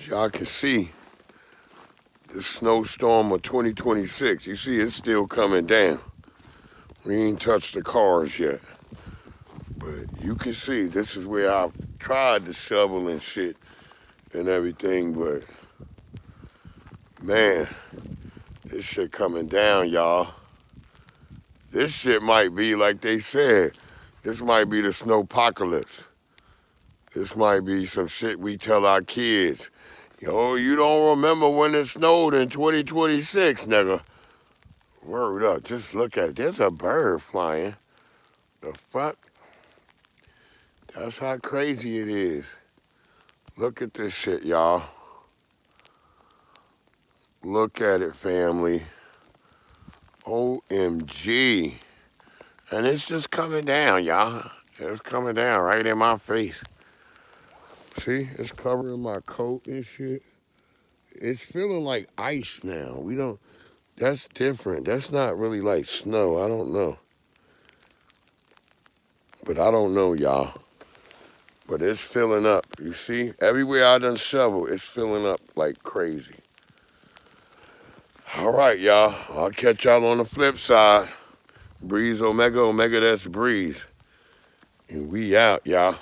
As y'all can see, the snowstorm of 2026, you see it's still coming down. We ain't touched the cars yet. But you can see this is where I tried to shovel and shit and everything, but man, this shit coming down, y'all. This shit might be, like they said, this might be the snowpocalypse. This might be some shit we tell our kids. Yo, you don't remember when it snowed in 2026, nigga. Word up, just look at it. There's a bird flying. The fuck? That's how crazy it is. Look at this shit, y'all. Look at it, family. OMG. And it's just coming down, y'all. It's coming down right in my face. See, it's covering my coat and shit. It's feeling like ice now. That's different. That's not really like snow. I don't know. But I don't know, y'all. But it's filling up. You see, everywhere I done shovel, it's filling up like crazy. All right, y'all. I'll catch y'all on the flip side. Breeze Omega, Omega, that's Breeze. And we out, y'all.